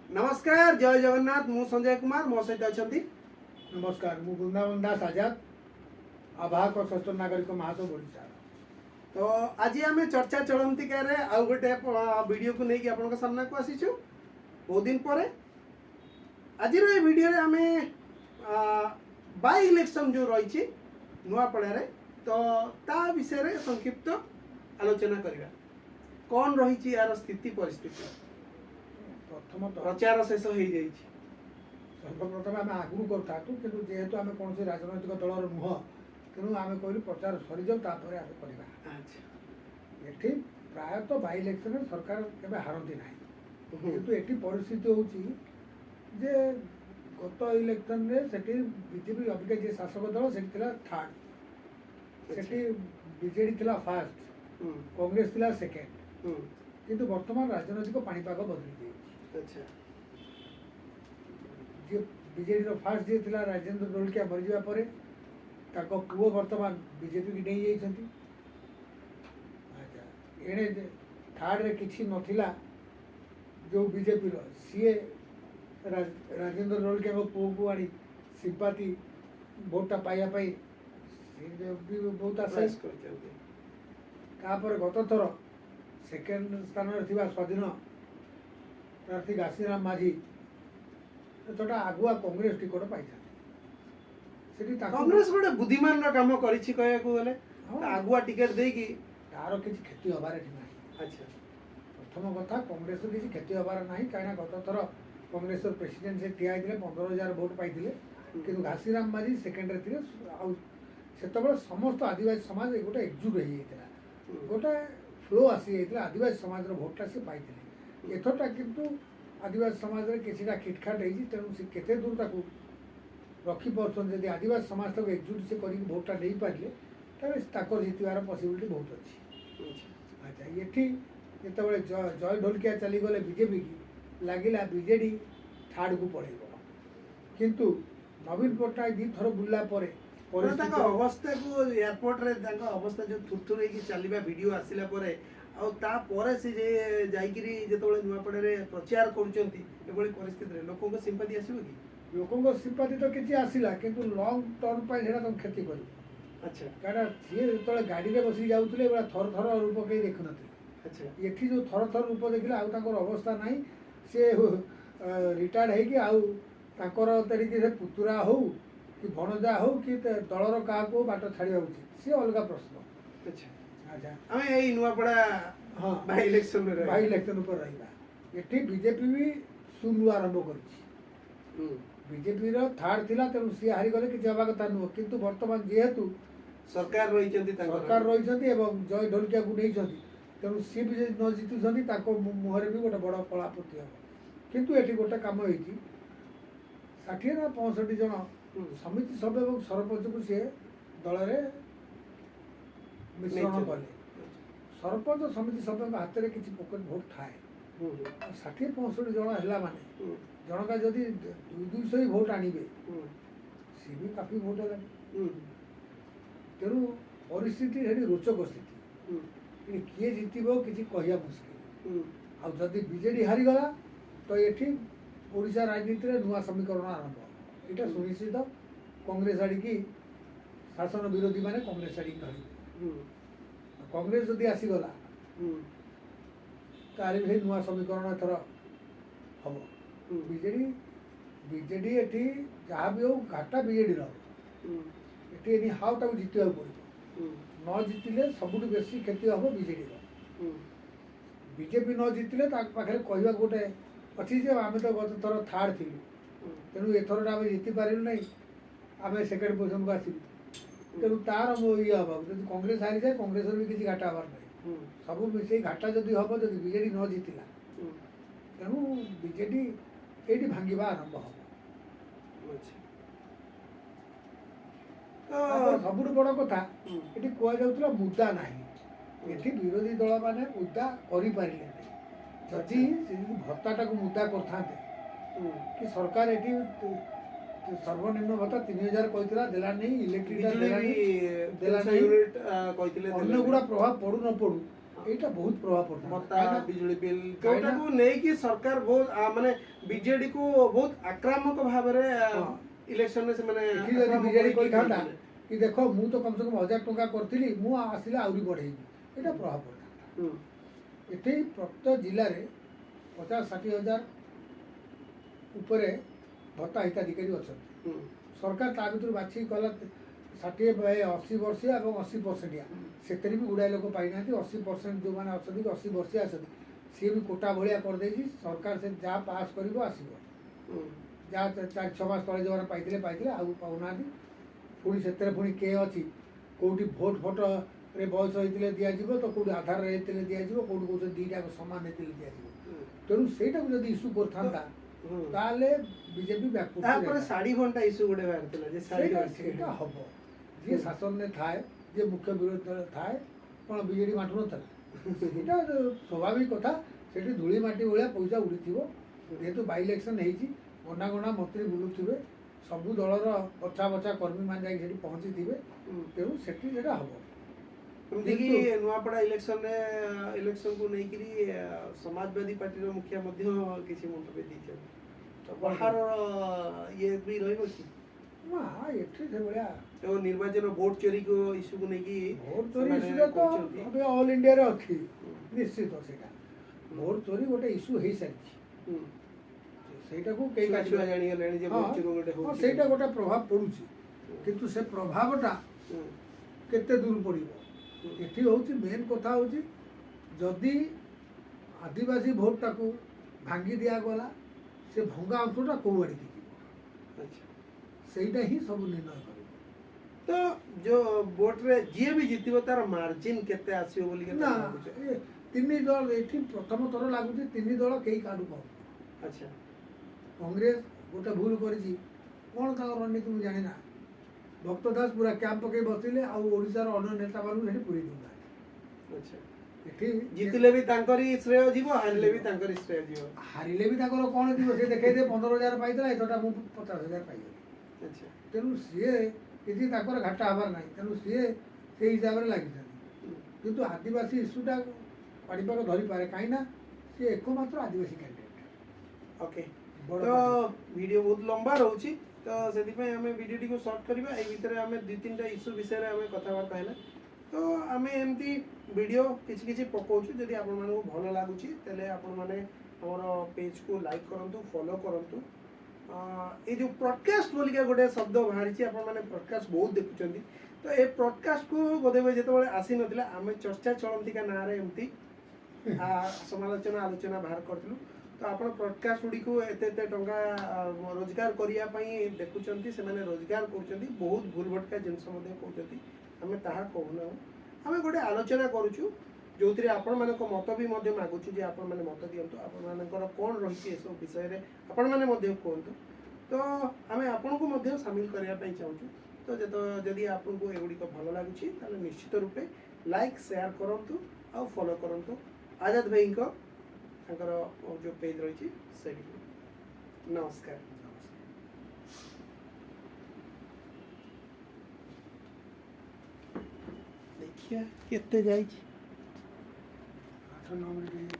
नमस्कार जय जगन्नाथ मु संजय कुमार मो सहित अच्छा नमस्कार मु वृंदावन दास आजाद आवाहक और सशस्त्र नागरिक महासभा ओडिशा। तो आज आम चर्चा चलंतिका रे आउ गोटे वीडियो को लेकिन आपन सामना को आसीछु बहुत दिन पर आज ये वीडियो रे आमे बाय इलेक्शन जो रही नुआपड़ा रे तो ता विषय रे संक्षिप्त आलोचना करबा कौन रही यार स्थिति परिस्थिति प्रथम प्रचार शेष हो जाई सर्वप्रथम आम आगु करूँ कि जेहेतु आम कौन राजनैतिक दलर नुह तेणु आम कहलु प्रचार सरी जाऊ तापर आम करवा। एठी प्रायतः बाई इलेक्शन सरकार केबे हारती ना किंतु एठी परिस्थिति होची जे गत इलेक्शन रे सेठी बीजेपी अबिका जे शासक दल सेठी थिला थर्ड सेठी बीजेडी थिला फर्स्ट कांग्रेस थिला सेकेंड किंतु वर्तमान राजनैतिक पाणीपाग बदली गई। अच्छा जे बीजेडी रो फर्स्ट जे थिला राजेंद्र ढोलकिया मर जावा परे ताको पुओ वर्तमान बीजेपी की नहीं जाइछंती। अच्छा एने थर्ड रे किछि नथिला जो बीजेपी रो सीए राजेंद्र ढोलकिया को पुओ को आनी सिंपैथी वोटा पाइया पाई से भी बहुत आशा करते तापर गत थर सेकेंड स्थान रे थिबा स्वाधीन प्रार्थी घासीराम माझी तोटा आगुआ कांग्रेस टिकट पाई कांग्रेस गोटे बुद्धिमान काम करिछि कहया को गले आगुआ टिकट दे कि तार किछि क्षति हबार नाही। अच्छा प्रथम कथा कांग्रेस किछि क्षति हबार नाही काना गत थर कांग्रेस प्रेसिडेंट से टिया दिले 15000 वोट पाइथिले किंतु घासीराम माझी सेकेंड रे थिले आ सेतबे समस्त आदिवासी समाज गोटे एकजुट हो जाइतिला गोटे फ्लो आसी जाइतिला आदिवासी समाज रो वोटटा से पाइथिले एथटा किंतु आदिवासी समाज रे किछिटा खिटखाट हेछि तेणु से केते दूर ताकू रखी पार्छन जदि आदिवासी समाज तक एकजुट से करी भोटा नहीं पारे तेरे ताकर जितवार पॉसिबिलिटी बहुत अच्छी। अच्छा ये जिते जय ढोलकिया चली गले बीजेपी की लगिला बीजेडी थर्ड को पड़ेगा किंतु नवीन पट्टनायक दी थर बुल्ला परे अवस्था को एयरपोर्ट रे अवस्था जो थुरथुर होगी चलवा वीडियो आसला से जे जाइकिरी जेतबेले नुआपड़ा रे प्रचार करूचंती एबोली परिस्थिति रे लोकों को सिंपैथी आसीबो कि लोकों सिंपैथी तो किसी आसला किंतु लॉन्ग टर्म पर सेटा तुम क्षति कर। अच्छा कारण सी जो गाड़ी में बस जाऊे थर थर रूप कहीं देखु ना। अच्छा ये जो थर थर रूप देखिले अवस्था ना सी रिटायर्ड होकर से पुतुरा हो कि भणजा हो कि दलर क्या बाट छाड़ा उचित सी अलग प्रश्न। अच्छा अच्छा आम यही नुआपड़ा हाँ बाई इलेक्शन ऊपर रहा ये बीजेपी भी शून्य आरंभ कर बीजेपी थर्ड थिला तेणु सी हारी गले कि हवा कथा नुह किंतु वर्तमान जेहेतु सरकार रही जय ढोलकिया को नहीं तेणु सी भी न जीतुंट मुहर भी गोटे बड़ कलापति हम किंतु ये गोटे कम हो 60 ना 65 जन समिति सभ्य और सरपंच को सी दल में मिश्रण कले सरपंच समिति सभ्य हाथ में किसी पॉकेट भोट थाए 60-65 जन है माने जनका जदि 200 भोट आनिबे सी भी काफी भोट है तेणु परिस्थिति है रोचक स्थिति किए जीतब किसी कहया मुस्किल आदि बीजेडी हारीगला तो ये ओडिशा राजनीति में नुआ समीकरण आरंभ यहाँ सुनिश्चित कांग्रेस आड़िकी शासन विरोधी माने कांग्रेस आड़िकी धरिबे कांग्रेस जदि आसीगला तार भी नुआ समीकरण एथर हम बीजेडी बीजेडी एठी जहाँ भी हो घाटा बीजेडी ये हाउटा जितवा पड़ो न जितिले सबुठ बेसी क्षति हम बीजेडी बीजेपी न जितिले पाखे कहवा गोटे अच्छी आम तो गत थर थर्ड थी तेणु एथर आम जीति पारू ना आम सेकेंड पोजिशन को आसलु तेणु तार ये हम जब कांग्रेस हारी जाए कांग्रेस भी किसी घाटा हबार ना सब मिसे घाटा जदि हम जब बीजेडी न जितिला तेणु बीजेडी ये भांगा आरंभ हम सब बड़ कथा ये कहला मुद्दा ना ये विरोधी दल मैंने मुद्दा करें जदि भत्ता को मुद्दा करते कि सरकार ये सर्वनिम्न भत्ता 3000 कहता देला नहीं इलेक्ट्रिक देला नहीं अन्य गुड़ा प्रभाव पड़ू न पड़ू এইটা ବହୁତ ପ୍ରଭାବ ଭତ୍ତା ପଡିଥାଏ ବିଜୁଳି ବିଲ୍ କାହିଁକି ନା- ଯୋଉଟାକୁ ନେଇକି ସରକାର ବହୁତ ମାନେ ବିଜେଡି କୁ ବହୁତ ଆକ୍ରାମକ ଭାବରେ ହଁ। ଇଲେକ୍ସନରେ ସେମାନେ ଏଠି ଯଦି ଆକ୍ରାମକ ବିଜେଡି ହେଇକି କହିଥାନ୍ତା କହିଥିଲେ। କି ଦେଖ ମୁଁ ତ କମ ସେ କମ 1000 ଟଙ୍କା କରିଥିଲି ମୁଁ ଆସିଲେ ଆହୁରି ବଢେଇବି ଏଇଟା ପ୍ରଭାବ ପଡିଥାନ୍ତା ହୁଁ, ଏଠି ପ୍ରତ୍ୟେକ ଜିଲ୍ଲାରେ 50-60 ହଜାର ଉପରେ ଭତ୍ତା ହିତାଧିକାରୀ ଅଛନ୍ତି ହୁଁ, ସରକାର ତା ଭିତରୁ ବାଛିକି କଲା 60-80 ବର୍ଷିଆ ଏବଂ 80%। ସେଥିରେ ବି ଗୁଡ଼ାଏ ଲୋକ ପାଇନାହାନ୍ତି 80% ଯେଉଁମାନେ ଅଛନ୍ତି କି 80 ବର୍ଷିଆ ଅଛନ୍ତି ସିଏ ବି କୋଟା ଭଳିଆ କରିଦେଇଛି ସରକାର ସେ ଯାହା ପାସ୍ କରିବ ଆସିବ ହୁଁ, ଯାହା 4-6 ମାସ ତଳେ ଯେଉଁମାନେ ପାଇଥିଲେ ଆଉ ପାଉନାହାନ୍ତି ପୁଣି ସେଥିରେ ପୁଣି କେ ଅଛି କେଉଁଠି ଭୋଟରେ ବୟସ ହେଇଥିଲେ ଦିଆଯିବ ତ କେଉଁଠି ଆଧାରରେ ହେଇଥିଲେ ଦିଆଯିବ କେଉଁଠି କହୁଛନ୍ତି ଦୁଇଟାକ ସମାନ ହେଇଥିଲେ ଦିଆଯିବ ହୁଁ, ତେଣୁ ସେଇଟାକୁ ଯଦି ଇସ୍ୟୁ କରିଥାନ୍ତା ହୁଁ। ତାହେଲେ ବିଜେପି ତାପରେ ଶାଢୀ ଘଣ୍ଟା ଇସ୍ୟୁ ଗୋଟେ ବାହାରିଥିଲା ଯେ ଶାଢୀ ସେଇଟା ଘଣ୍ଟା। ସେଇଟା ହବ ଯିଏ ଶାସନରେ ଥାଏ ଯିଏ ମୁଖ୍ୟ ବିରୋଧୀ ଦଳ ଥାଏ କ'ଣ ବିଜେଡି ବାଣ୍ଟୁ ନଥିଲା ସେଇଟା ସ୍ୱାଭାବିକ କଥା ସେଠି ଧୂଳି ମାଟି ଭଳିଆ ପଇସା ଉଡ଼ିଥିବ ଯେହେତୁ ବାଇ ଇଲେକ୍ସନ୍ ହେଇଛି ଗଣା ଗଣା ମନ୍ତ୍ରୀ ବୁଲୁଥିବେ ସବୁ ଦଳର ବଛା ବଛା କର୍ମୀମାନେ ଯାଇକି ସେଠି ପହଞ୍ଚିଥିବେ ହୁଁ। ତେଣୁ ସେଠି ସେଇଟା ହବ ଏମିତିକି କିନ୍ତୁ- ନୂଆପଡା ଇଲେକ୍ସନକୁ ନେଇକିରି ସମାଜବାଦୀ ପାର୍ଟିର ମୁଖିଆ ମଧ୍ୟ କିଛି ମନ୍ତବ୍ୟ ଦେଇଛନ୍ତି ତ ବାହାର ଇଏ ବି ରହିବ କି ନା ଏଠି ସେଭଳିଆ ଏବଂ ନିର୍ବାଚନ ଭୋଟ ଚୋରିକୁ ଇସ୍ୟୁକୁ ନେଇକି ଭୋଟ ଚୋରି ସେମାନେ ଇସ୍ୟୁଟା ତ କହୁଛନ୍ତି। ଏବେ ଅଲ୍ ଇଣ୍ଡିଆରେ ଅଛି ହୁଁ। ନିଶ୍ଚିତ ସେଇଟା ଭୋଟ ଚୋରି ଗୋଟେ ଇସ୍ୟୁ ହେଇସାରିଛି ହୁଁ। ସେଇଟାକୁ କେହି ଛୁଆ କାଟିବେ ଜାଣିଗଲେଣି ଯେ ଭୋଟ ଚୋରି ଗୋଟେ ହଁ ହଉଛି। ସେଇଟା ଗୋଟେ ପ୍ରଭାବ ପଡୁଛି କିନ୍ତୁ ସେ ପ୍ରଭାବଟା ହୁଁ, କେତେ ଦୂର ପଡ଼ିବ ହୁଁ, ଏଠି ହେଉଛି ମେନ୍ କଥା ହେଉଛି ଯଦି ଆଦିବାସୀ ଭୋଟଟାକୁ ଭାଙ୍ଗି ଦିଆଗଲା ସେ ଭଙ୍ଗା ଅଂଶଟା କେଉଁ ଆଡ଼ିକି ଯିବ ଆଚ୍ଛା। ସେଇଟା ହିଁ ସବୁ ନିର୍ଣ୍ଣୟ କରିବ ତ ଯୋଉ ଭୋଟରେ ଯିଏ ବି ଜିତିବ ତାର ମାର୍ଜିନ କେତେ ଆସିବ ବୋଲି କେତେ ନା ଭାବୁଛ? ଏ ତିନି ଦଳ ଏଠି ପ୍ରଥମ ଥର ଲାଗୁଛି ତିନି ଦଳ କେହି କାହାଠୁ ପାଉନି ଆଚ୍ଛା। କଂଗ୍ରେସ ଗୋଟେ ଭୁଲ କରିଛି କ'ଣ ତାଙ୍କ ରଣନୀତି ମୁଁ ଜାଣିନା ଭକ୍ତ ଦାସ ପୁରା କ୍ୟାମ୍ପ ପକେଇ ବସିଲେ ଆଉ ଓଡ଼ିଶାର ଅନ୍ୟ ନେତାମାନଙ୍କୁ ସେଠି ପୁରେଇ ଦେଉନାହାନ୍ତି ଆଚ୍ଛା। ଏଠି ଜିତିଲେ ବି ତାଙ୍କରି ଶ୍ରେୟ ଯିବ ହାରିଲେ ବି ତାଙ୍କରି ଶ୍ରେୟ ଯିବ। ହାରିଲେ ବି ତାଙ୍କର କ'ଣ ଯିବ ସେ ଦେଖେଇଦେ 15,000 ପାଇଥିଲା ଏଥରଟା ମୁଁ 50,000 ପାଇଗଲି ଆଚ୍ଛା। ତେଣୁ ସିଏ କିଛି ତାଙ୍କର ଘାଟା ହେବାର ନାହିଁ ତେଣୁ ସିଏ ସେଇ ହିସାବରେ ଲାଗିଛନ୍ତି ହୁଁ। କିନ୍ତୁ ଆଦିବାସୀ ଇସ୍ୟୁଟା ପାଣିପାଗ ଧରିପାରେ କାହିଁକିନା ସିଏ ଏକମାତ୍ର ଆଦିବାସୀ କ୍ୟାଣ୍ଡିଡେଟ୍ ଓକେ ବଡ଼ ତ ଭିଡ଼ିଓ ବହୁତ ଲମ୍ବା ରହୁଛି ତ ସେଥିପାଇଁ ଆମେ ଭିଡ଼ିଓଟିକୁ ସର୍ଟ କରିବା ଏଇ ଭିତରେ ଆମେ 2-3ଟା ଇସ୍ୟୁ ବିଷୟରେ ଆମେ କଥାବାର୍ତ୍ତା ହେଲେ ତ ଆମେ ଏମିତି ଭିଡ଼ିଓ କିଛି କିଛି ପକାଉଛୁ ଯଦି ଆପଣମାନଙ୍କୁ ଭଲ ଲାଗୁଛି ତାହେଲେ ଆପଣମାନେ ଆମର ପେଜ୍କୁ ଲାଇକ୍ କରନ୍ତୁ ଫଲୋ କରନ୍ତୁ ଏଇ ଯେଉଁ ପ୍ରଡକାଷ୍ଟ ବୋଲିକା ଗୋଟେ ଶବ୍ଦ ବାହାରିଛି ଆପଣମାନେ ପ୍ରଡକାଷ୍ଟ ବହୁତ ଦେଖୁଛନ୍ତି ତ ଏ ପ୍ରଡକାଷ୍ଟକୁ ବୋଧେ ଯେତେବେଳେ ଆସିନଥିଲା ଆମେ ଚର୍ଚ୍ଚା ଚଳନ୍ତିକା ନାଁରେ ଏମିତି ସମାଲୋଚନା ଆଲୋଚନା ବାହାର କରିଥିଲୁ ତ ଆପଣ ପ୍ରଡକାଷ୍ଟ ଗୁଡ଼ିକୁ ଏତେ ଏତେ ଟଙ୍କା ରୋଜଗାର କରିବା ପାଇଁ ଦେଖୁଛନ୍ତି ସେମାନେ ରୋଜଗାର କରୁଛନ୍ତି ବହୁତ ଭୁଲ ଭଟକା ଜିନିଷ ମଧ୍ୟ କହୁଛନ୍ତି ଆମେ ତାହା କହୁନାହୁଁ ଆମେ ଗୋଟେ ଆଲୋଚନା କରୁଛୁ ଯେଉଁଥିରେ ଆପଣମାନଙ୍କ ମତ ବି ମଧ୍ୟ ମାଗୁଛୁ ଯେ ଆପଣମାନେ ମତ ଦିଅନ୍ତୁ ଆପଣମାନଙ୍କର କ'ଣ ରହିଛି ଏସବୁ ବିଷୟରେ ଆପଣମାନେ ମଧ୍ୟ କୁହନ୍ତୁ ତ ଆମେ ଆପଣଙ୍କୁ ମଧ୍ୟ ସାମିଲ କରିବା ପାଇଁ ଚାହୁଁଛୁ ତ ଯଦି ଆପଣଙ୍କୁ ଏଗୁଡ଼ିକ ଭଲ ଲାଗୁଛି ତାହେଲେ ନିଶ୍ଚିତ ରୂପେ ଲାଇକ୍ ସେୟାର କରନ୍ତୁ ଆଉ ଫଲୋ କରନ୍ତୁ ଆଜାଦ ଭାଇଙ୍କ ତାଙ୍କର ଯେଉଁ ପେଜ୍ ରହିଛି ସେଠିକୁ ନମସ୍କାର ଦେଖିବା କେତେ ଯାଇଛି 8-9 ମିନିଟ୍